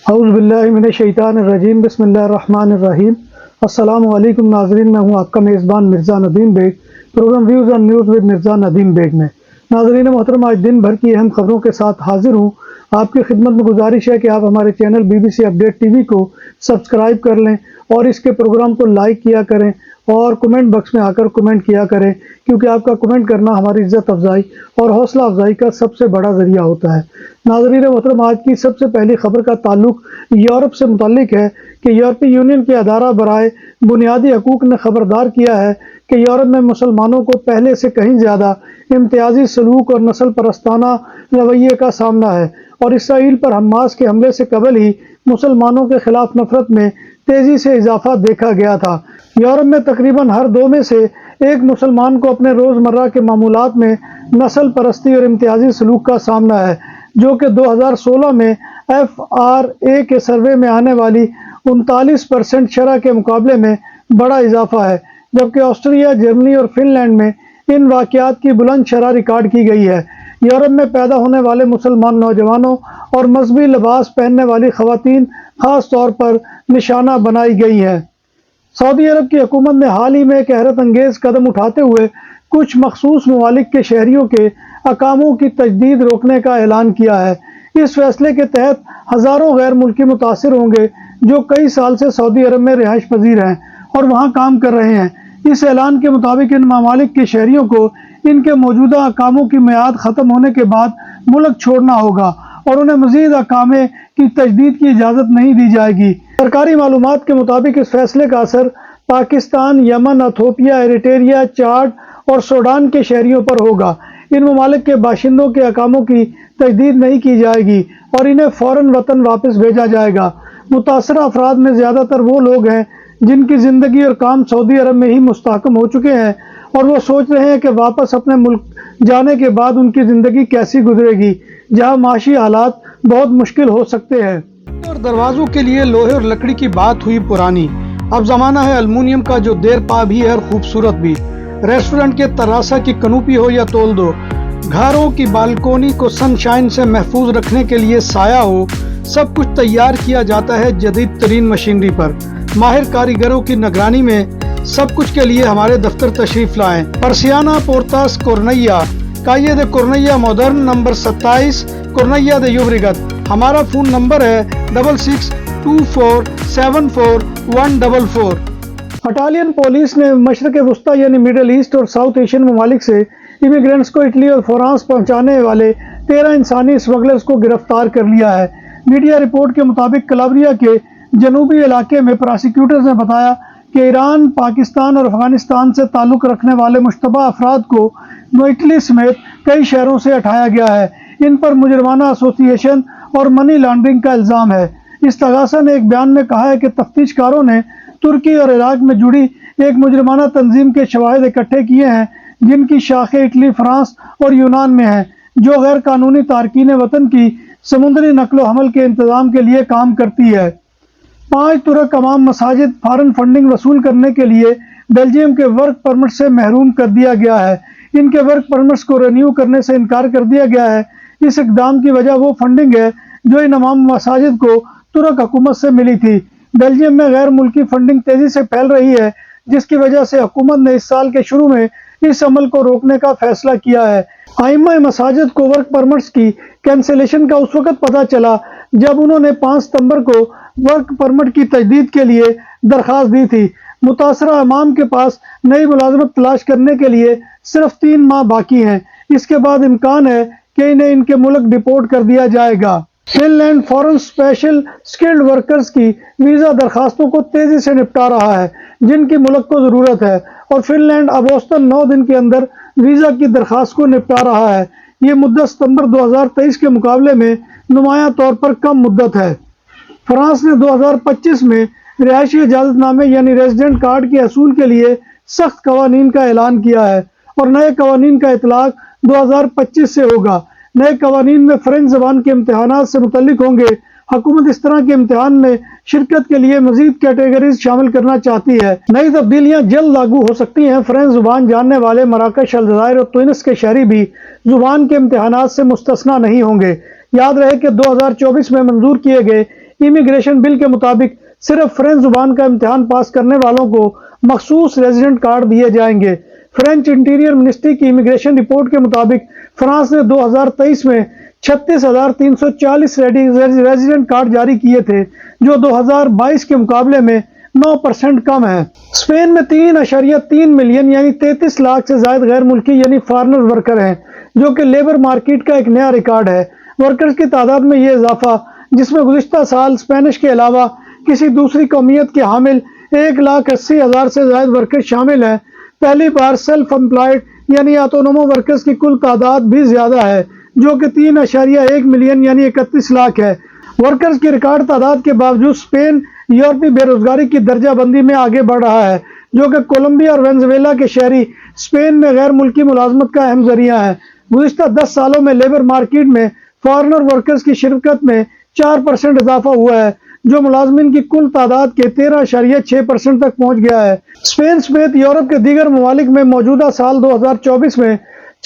اعوذ باللہ من الشیطان الرجیم، بسم اللہ الرحمن الرحیم۔ السلام علیکم ناظرین، میں ہوں آپ کا میزبان Mirza Nadeem Baig, programme views and news with Mirza Nadeem Baig میں۔ ناظرین محترم، آج دن بھر کی اہم خبروں کے ساتھ حاضر ہوں۔ آپ کی خدمت میں گزارش ہے کہ آپ ہمارے channel BBC update T V کو سبسکرائب کر لیں اور اس کے پروگرام کو لائک کیا کریں اور کمنٹ باکس میں آ کر کمنٹ کیا کریں، کیونکہ آپ کا کمنٹ کرنا ہماری عزت افزائی اور حوصلہ افزائی کا سب سے بڑا ذریعہ ہوتا ہے۔ ناظرین محترم، آج کی سب سے پہلی خبر کا تعلق یورپ سے متعلق ہے کہ یورپی یونین کے ادارہ برائے بنیادی حقوق نے خبردار کیا ہے کہ یورپ میں مسلمانوں کو پہلے سے کہیں زیادہ امتیازی سلوک اور نسل پرستانہ رویے کا سامنا ہے، اور اسرائیل پر حماس کے حملے سے قبل ہی مسلمانوں کے خلاف نفرت میں تیزی سے اضافہ دیکھا گیا تھا۔ یورپ میں تقریباً ہر دو میں سے ایک مسلمان کو اپنے روزمرہ کے معمولات میں نسل پرستی اور امتیازی سلوک کا سامنا ہے، جو کہ 2016 میں FRA کے سروے میں آنے والی 39% شرح کے مقابلے میں بڑا اضافہ ہے، جبکہ آسٹریا، جرمنی اور فن لینڈ میں ان واقعات کی بلند شرح ریکارڈ کی گئی ہے۔ یورپ میں پیدا ہونے والے مسلمان نوجوانوں اور مذہبی لباس پہننے والی خواتین خاص طور پر نشانہ بنائی گئی ہیں۔ سعودی عرب کی حکومت نے حال ہی میں ایک حیرت انگیز قدم اٹھاتے ہوئے کچھ مخصوص ممالک کے شہریوں کے اقاموں کی تجدید روکنے کا اعلان کیا ہے۔ اس فیصلے کے تحت ہزاروں غیر ملکی متاثر ہوں گے جو کئی سال سے سعودی عرب میں رہائش پذیر ہیں اور وہاں کام کر رہے ہیں۔ اس اعلان کے مطابق ان ممالک کے شہریوں کو ان کے موجودہ اقاموں کی میعاد ختم ہونے کے بعد ملک چھوڑنا ہوگا اور انہیں مزید اقامے کی تجدید کی اجازت نہیں دی جائے گی۔ سرکاری معلومات کے مطابق اس فیصلے کا اثر پاکستان، یمن، ایتھوپیا، ایریٹریا، چاڈ اور سوڈان کے شہریوں پر ہوگا۔ ان ممالک کے باشندوں کے اقاموں کی تجدید نہیں کی جائے گی اور انہیں فوراً وطن واپس بھیجا جائے گا۔ متاثرہ افراد میں زیادہ تر وہ لوگ ہیں جن کی زندگی اور کام سعودی عرب میں ہی مستحکم ہو چکے ہیں اور وہ سوچ رہے ہیں کہ واپس اپنے ملک جانے کے بعد ان کی زندگی کیسی گزرے گی، جہاں معاشی حالات بہت مشکل ہو سکتے ہیں۔ اور دروازوں کے لیے لوہے اور لکڑی کی بات ہوئی پرانی، اب زمانہ ہے الومینیم کا، جو دیر پا بھی ہے اور خوبصورت بھی۔ ریسٹورنٹ کے تراسا کی کنوپی ہو یا تول دو، گھروں کی بالکونی کو سن شائن سے محفوظ رکھنے کے لیے سایہ ہو، سب کچھ تیار کیا جاتا ہے جدید ترین مشینری پر۔ ماہر کاریگروں کی نگرانی میں سب کچھ کے لیے ہمارے دفتر تشریف لائیں۔ پرسیانہ پورتاس کورنیا، کائے دے کورنیا مودرن، نمبر 27 کورنیا دے یوبریگت۔ ہمارا فون نمبر ہے 6624741144۔ اٹالین پولیس نے مشرق وسطیٰ یعنی مڈل ایسٹ اور ساؤتھ ایشین ممالک سے امیگرینٹس کو اٹلی اور فرانس پہنچانے والے 13 انسانی اسمگلرز کو گرفتار کر لیا ہے۔ میڈیا رپورٹ کے مطابق کلابریا کے جنوبی علاقے میں پراسیکیوٹرز نے بتایا کہ ایران، پاکستان اور افغانستان سے تعلق رکھنے والے مشتبہ افراد کو اٹلی سمیت کئی شہروں سے اٹھایا گیا ہے۔ ان پر مجرمانہ ایسوسی ایشن اور منی لانڈرنگ کا الزام ہے۔ استغاثہ نے ایک بیان میں کہا ہے کہ تفتیش کاروں نے ترکی اور عراق میں جڑی ایک مجرمانہ تنظیم کے شواہد اکٹھے کیے ہیں، جن کی شاخیں اٹلی، فرانس اور یونان میں ہیں، جو غیر قانونی تارکین وطن کی سمندری نقل و حمل کے انتظام کے لیے کام کرتی ہے۔ 5 ترک عوام مساجد فارن فنڈنگ وصول کرنے کے لیے بیلجیم کے ورک پرمٹ سے محروم کر دیا گیا ہے۔ ان کے ورک پرمٹس کو رینیو کرنے سے انکار کر دیا گیا ہے۔ اس اقدام کی وجہ وہ فنڈنگ ہے جو ان عوام مساجد کو ترک حکومت سے ملی تھی۔ بیلجیم میں غیر ملکی فنڈنگ تیزی سے پھیل رہی ہے، جس کی وجہ سے حکومت نے اس سال کے شروع میں اس عمل کو روکنے کا فیصلہ کیا ہے۔ ائمہ مساجد کو ورک پرمٹس کی کینسلیشن کا اس وقت پتہ چلا جب انہوں نے 5 ستمبر کو ورک پرمٹ کی تجدید کے لیے درخواست دی تھی۔ متاثرہ امام کے پاس نئی ملازمت تلاش کرنے کے لیے صرف 3 ماہ باقی ہیں۔ اس کے بعد امکان ہے کہ انہیں ان کے ملک ڈپورٹ کر دیا جائے گا۔ فن لینڈ فورن اسپیشل سکلڈ ورکرز کی ویزا درخواستوں کو تیزی سے نپٹا رہا ہے، جن کی ملک کو ضرورت ہے، اور فن لینڈ اب اوسطاً 9 دن کے اندر ویزا کی درخواست کو نپٹا رہا ہے۔ یہ مدت ستمبر 2023 کے مقابلے میں نمایاں طور پر کم مدت ہے۔ فرانس نے 2025 میں رہائشی اجازت نامے یعنی ریزیڈنٹ کارڈ کے حصول کے لیے سخت قوانین کا اعلان کیا ہے، اور نئے قوانین کا اطلاق 2025 سے ہوگا۔ نئے قوانین میں فرینچ زبان کے امتحانات سے متعلق ہوں گے۔ حکومت اس طرح کے امتحان میں شرکت کے لیے مزید کیٹیگریز شامل کرنا چاہتی ہے۔ نئی تبدیلیاں جلد لاگو ہو سکتی ہیں۔ فرینچ زبان جاننے والے مراکش، الجزائر اور تونس کے شہری بھی زبان کے امتحانات سے مستثنی نہیں ہوں گے۔ یاد رہے کہ 2024 میں منظور کیے گئے امیگریشن بل کے مطابق صرف فرینچ زبان کا امتحان پاس کرنے والوں کو مخصوص ریزیڈنٹ کارڈ دیے جائیں گے۔ فرینچ انٹیریئر منسٹری کی امیگریشن رپورٹ کے مطابق فرانس نے 2023 میں 36,340 ریزیڈنٹ کارڈ جاری کیے تھے، جو 2022 کے مقابلے میں 9% کم ہے۔ اسپین میں 3.3 ملین یعنی 33 لاکھ سے زائد غیر ملکی یعنی فارنر ورکر ہیں، جو کہ لیبر مارکیٹ کا ایک نیا ریکارڈ ہے۔ ورکرز کی تعداد میں یہ اضافہ، جس میں گزشتہ سال اسپینش کے علاوہ کسی دوسری قومیت کے حامل 1,80,000 سے زائد ورکر شامل ہیں، پہلی بار سیلف امپلائڈ یعنی آٹونومو ورکرز کی کل تعداد بھی زیادہ ہے، جو کہ 3.1 ملین یعنی 31 لاکھ ہے۔ ورکرز کی ریکارڈ تعداد کے باوجود اسپین یورپی بے روزگاری کی درجہ بندی میں آگے بڑھ رہا ہے، جو کہ کولمبیا اور وینزویلا کے شہری اسپین میں غیر ملکی ملازمت کا اہم ذریعہ ہے۔ گزشتہ 10 سالوں میں لیبر مارکیٹ میں فارنر ورکرز کی شرکت میں 4% اضافہ ہوا ہے، جو ملازمین کی کل تعداد کے 13.6% تک پہنچ گیا ہے۔ اسپین سمیت یورپ کے دیگر ممالک میں موجودہ سال 2024 میں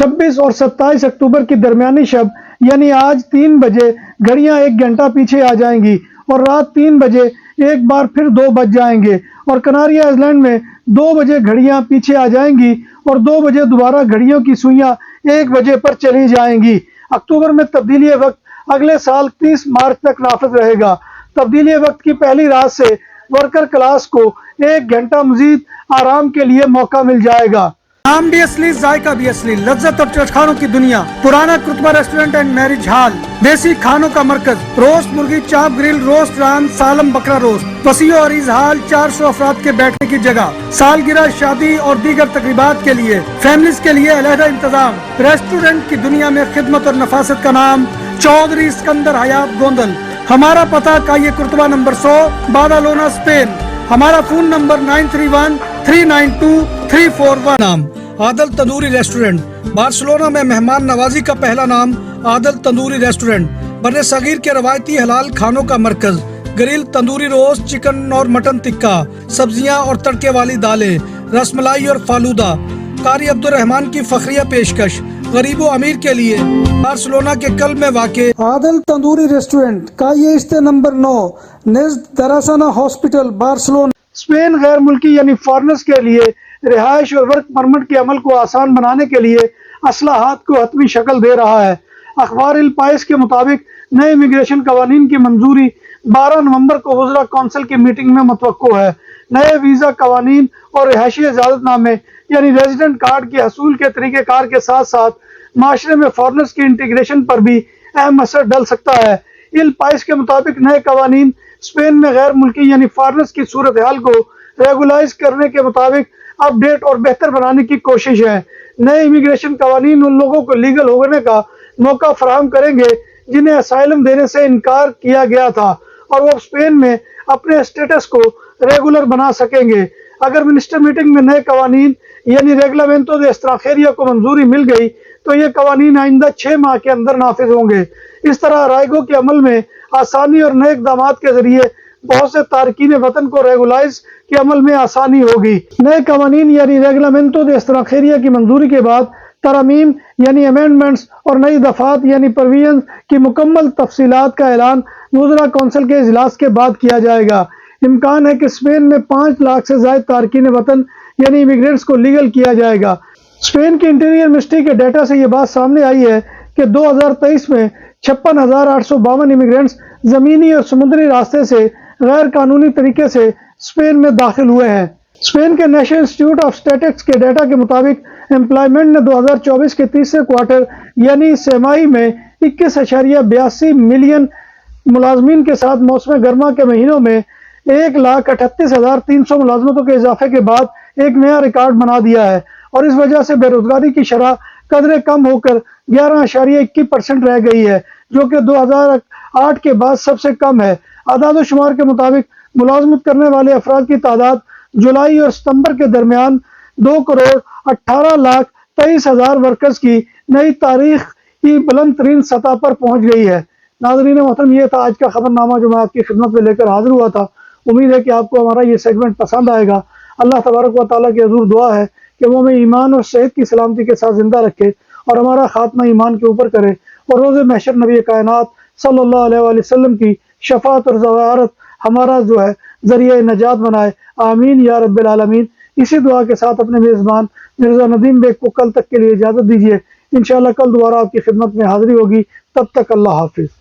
26 اور 27 اکتوبر کی درمیانی شب یعنی آج 3 بجے گھڑیاں 1 گھنٹہ پیچھے آ جائیں گی اور رات 3 بجے ایک بار پھر 2 بج جائیں گے، اور کناری آئلینڈ میں 2 بجے گھڑیاں پیچھے آ جائیں گی اور 2 بجے دوبارہ گھڑیوں کی سوئیاں 1 بجے پر چلی جائیں گی۔ اکتوبر میں تبدیلی وقت اگلے سال 30 مارچ تک نافذ رہے گا۔ تبدیلی وقت کی پہلی رات سے ورکر کلاس کو 1 گھنٹہ مزید آرام کے لیے موقع مل جائے گا۔ نام بھی اصلی، ذائقہ بھی اصلی، لذت اور چٹخانوں کی دنیا، پرانا کرتبہ ریسٹورنٹ اینڈ میرج ہال، دیسی کھانوں کا مرکز، روسٹ مرغی، چاپ گرل، روسٹ ران، سالم بکرا روسٹ، وسیع و عریض ہال، 400 افراد کے بیٹھنے کی جگہ، سالگرہ، شادی اور دیگر تقریبات کے لیے، فیملیز کے لیے علیحدہ انتظام۔ ریسٹورنٹ کی دنیا میں خدمت اور نفاست کا نام چودھری اسکندر حیات گوندل۔ ہمارا پتہ کائیے کرتبہ نمبر 100، بادالونا، اسپین۔ ہمارا فون نمبر 9313923341۔ نام عادل تندوری ریسٹورنٹ، بارسلونا میں مہمان نوازی کا پہلا نام عادل تندوری ریسٹورنٹ، بر صغیر کے روایتی حلال کھانوں کا مرکز، گرل، تندوری روسٹ، چکن اور مٹن ٹکا، سبزیاں اور تڑکے والی دالیں، رس ملائی اور فالودہ، قاری عبدالرحمان کی فخریہ پیشکش، غریب و امیر کے لیے۔ بارسلونا کے قلب میں واقع عادل تندوری ریسٹورنٹ، کائیے استے نمبر 9، نزد دراسانہ ہاسپٹل، بارسلونا۔ اسپین غیر ملکی یعنی فارنرز کے لیے رہائش اور ورک پرمٹ کے عمل کو آسان بنانے کے لیے اصلاحات کو حتمی شکل دے رہا ہے۔ اخبار الپائس کے مطابق نئے امیگریشن قوانین کی منظوری 12 نومبر کو وزراء کونسل کی میٹنگ میں متوقع ہے۔ نئے ویزا قوانین اور رہائشی اجازت نامے یعنی ریزیڈنٹ کارڈ کے حصول کے طریقہ کار کے ساتھ ساتھ معاشرے میں فارنرز کی انٹیگریشن پر بھی اہم اثر ڈال سکتا ہے۔ الپائس کے مطابق نئے قوانین اسپین میں غیر ملکی یعنی فارنرز کی صورتحال کو ریگولائز کرنے کے مطابق اپ ڈیٹ اور بہتر بنانے کی کوشش ہے۔ نئے امیگریشن قوانین ان لوگوں کو لیگل ہونے کا موقع فراہم کریں گے جنہیں اسائلم دینے سے انکار کیا گیا تھا، اور وہ اسپین میں اپنے اسٹیٹس کو ریگولر بنا سکیں گے۔ اگر منسٹر میٹنگ میں نئے قوانین یعنی ریگلامنٹو دے ایکسترانجیریا کو منظوری مل گئی تو یہ قوانین آئندہ 6 ماہ کے اندر نافذ ہوں گے۔ اس طرح رائگو کے عمل میں آسانی اور نئے اقدامات کے ذریعے بہت سے تارکین وطن کو ریگولائز کے عمل میں آسانی ہوگی۔ نئے قوانین یعنی ریگلامنٹو دے ایکسترانجیریا کی منظوری کے بعد ترامیم یعنی امینڈمنٹس اور نئی دفعات یعنی پروویژنز کی مکمل تفصیلات کا اعلان وزراء کونسل کے اجلاس کے بعد کیا جائے گا۔ امکان ہے کہ اسپین میں 5 لاکھ سے زائد تارکین وطن یعنی امیگرینٹس کو لیگل کیا جائے گا۔ اسپین کی انٹیریئر منسٹری کے ڈیٹا سے یہ بات سامنے آئی ہے کہ 2023 میں 56,852 امیگرینٹس زمینی اور سمندری راستے سے غیر قانونی طریقے سے اسپین میں داخل ہوئے ہیں۔ اسپین کے نیشنل انسٹیٹیوٹ آف اسٹیٹکس کے ڈیٹا کے مطابق امپلائمنٹ نے 2024 کے تیسرے کوارٹر یعنی سہ-ماہی میں 21.82 ملین ملازمین کے ساتھ موسم گرما کے مہینوں میں 1,38,300 ملازمتوں کے اضافے کے بعد ایک نیا ریکارڈ بنا دیا ہے، اور اس وجہ سے بے روزگاری کی شرح قدرے کم ہو کر 11.21% رہ گئی ہے، جو کہ 2008 کے بعد سب سے کم ہے۔ اعداد و شمار کے مطابق ملازمت کرنے والے افراد کی تعداد جولائی اور ستمبر کے درمیان 2,18,23,000 ورکرز کی نئی تاریخ کی بلند ترین سطح پر پہنچ گئی ہے۔ ناظرین محترم، یہ تھا آج کا خبرنامہ جو میں آپ کی خدمت میں لے کر حاضر ہوا تھا۔ امید ہے کہ آپ کو ہمارا یہ سیگمنٹ پسند آئے گا۔ اللہ تبارک و تعالیٰ کی حضور دعا ہے کہ وہ ہمیں ایمان اور صحت کی سلامتی کے ساتھ زندہ رکھے اور ہمارا خاتمہ ایمان کے اوپر کرے، اور روز محشر نبی کائنات صلی اللہ علیہ وآلہ وسلم کی شفاعت اور زیارت ہمارا جو ہے ذریعہ نجات بنائے، آمین یا رب العالمین۔ اسی دعا کے ساتھ اپنے میزبان مرزا ندیم بیگ کو کل تک کے لیے اجازت دیجیے، انشاءاللہ کل دوبارہ آپ کی خدمت میں حاضری ہوگی، تب تک اللہ حافظ۔